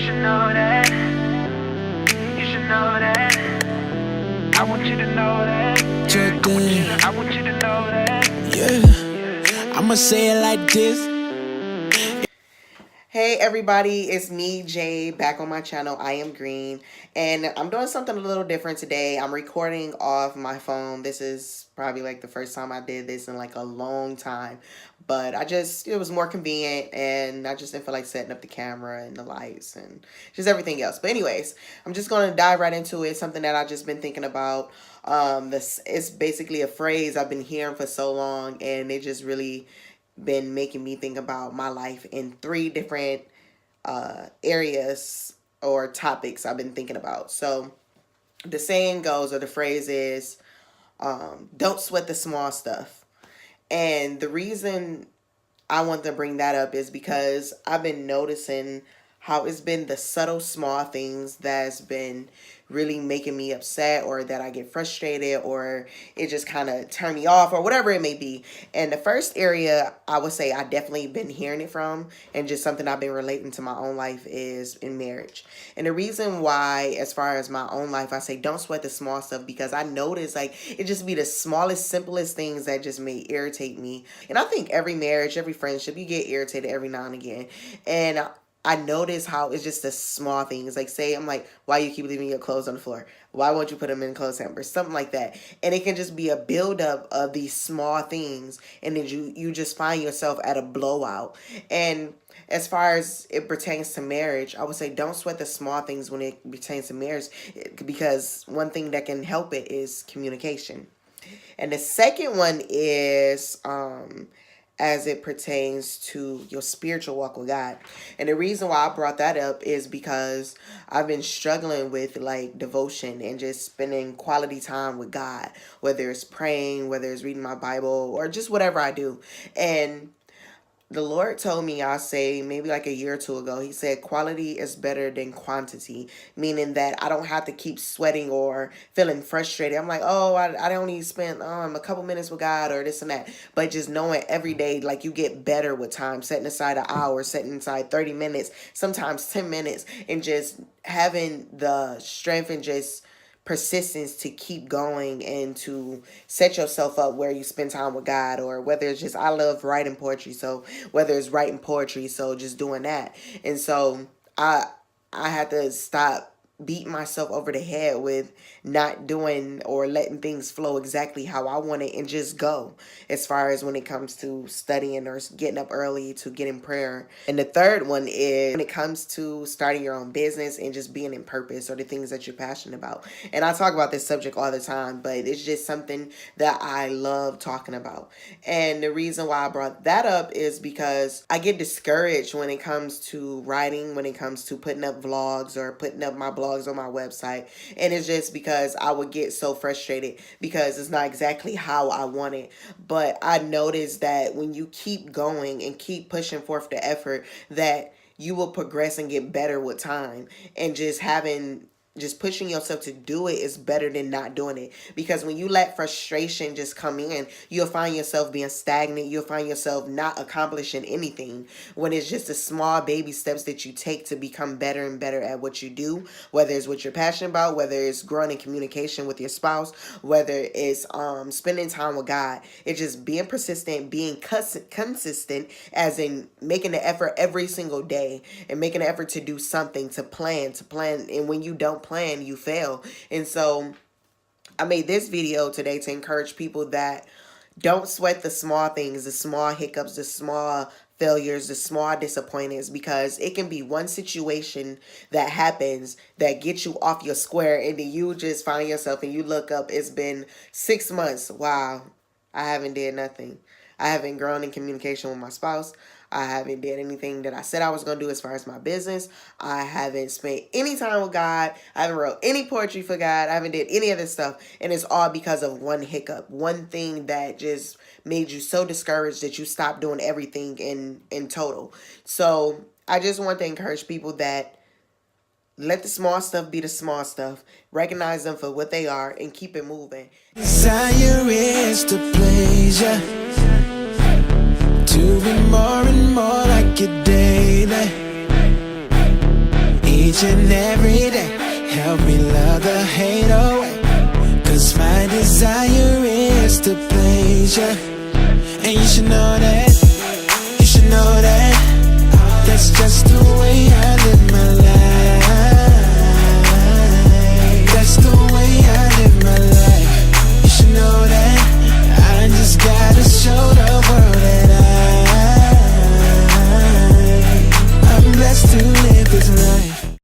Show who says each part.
Speaker 1: should know that. You should know that. I want you to know that. I want you to know that.
Speaker 2: Yeah, I'ma say it like this.
Speaker 3: Hey everybody, it's me, Jay, back on my channel. I am Green, and I'm doing something a little different today. I'm recording off my phone. This is probably like the first time I did this in like a long time, but it was more convenient, and I just didn't feel like setting up the camera and the lights and just everything else. But anyways, I'm just going to dive right into it. Something that I've just been thinking about. This is basically a phrase I've been hearing for so long, and it just really been making me think about my life in three different areas or topics I've been thinking about. So the saying goes, or the phrase is, don't sweat the small stuff. And the reason I want to bring that up is because I've been noticing how it's been the subtle small things that's been really making me upset, or that I get frustrated, or it just kind of turn me off, or whatever it may be. And the first area I would say I definitely been hearing it from, and just something I've been relating to my own life, is in marriage. And the reason why, as far as my own life, I say don't sweat the small stuff, because I notice like it just be the smallest, simplest things that just may irritate me. And I think every marriage, every friendship, you get irritated every now and again. And I notice how it's just the small things. Like, say I'm like, why you keep leaving your clothes on the floor? Why won't you put them in clothes hampers? Something like that. And it can just be a buildup of these small things, and then you just find yourself at a blowout. And as far as it pertains to marriage, I would say don't sweat the small things when it pertains to marriage, because one thing that can help it is communication. And the second one is as it pertains to your spiritual walk with God. And the reason why I brought that up is because I've been struggling with like devotion and just spending quality time with God, whether it's praying, whether it's reading my Bible, or just whatever I do. And the Lord told me, I'll say maybe like a year or two ago, he said quality is better than quantity, meaning that I don't have to keep sweating or feeling frustrated. I'm like, oh, I don't need to spend a couple minutes with God or this and that. But just knowing every day, like you get better with time, setting aside an hour, setting aside 30 minutes, sometimes 10 minutes, and just having the strength and just persistence to keep going and to set yourself up where you spend time with God, or whether it's just, I love writing poetry, so whether it's writing poetry, so just doing that. And so I had to stop beating myself over the head with not doing or letting things flow exactly how I want it, and just go as far as when it comes to studying or getting up early to get in prayer. And the third one is when it comes to starting your own business and just being in purpose, or the things that you're passionate about. And I talk about this subject all the time, but it's just something that I love talking about. And the reason why I brought that up is because I get discouraged when it comes to writing, when it comes to putting up vlogs or putting up my blog on my website. And it's just because I would get so frustrated because it's not exactly how I want it. But I noticed that when you keep going and keep pushing forth the effort, that you will progress and get better with time. And just pushing yourself to do it is better than not doing it. Because when you let frustration just come in, you'll find yourself being stagnant. You'll find yourself not accomplishing anything, when it's just the small baby steps that you take to become better and better at what you do, whether it's what you're passionate about, whether it's growing in communication with your spouse, whether it's spending time with God. It's just being persistent, being consistent, as in making the effort every single day, and making the effort to do something, to plan. And when you don't plan, you fail. And so I made this video today to encourage people that don't sweat the small things, the small hiccups, the small failures, the small disappointments, because it can be one situation that happens that gets you off your square, and then you just find yourself and you look up, it's been 6 months. Wow, I haven't did nothing. I haven't grown in communication with my spouse. I haven't did anything that I said I was going to do as far as my business. I haven't spent any time with God. I haven't wrote any poetry for God. I haven't did any of this stuff. And it's all because of one hiccup. One thing that just made you so discouraged that you stopped doing everything in total. So I just want to encourage people that let the small stuff be the small stuff. Recognize them for what they are and keep it moving.
Speaker 2: Desire is to please ya, to be more and more like you daily. each and every day. Help me love the hate away, 'cause my desire is to please you, and you should know that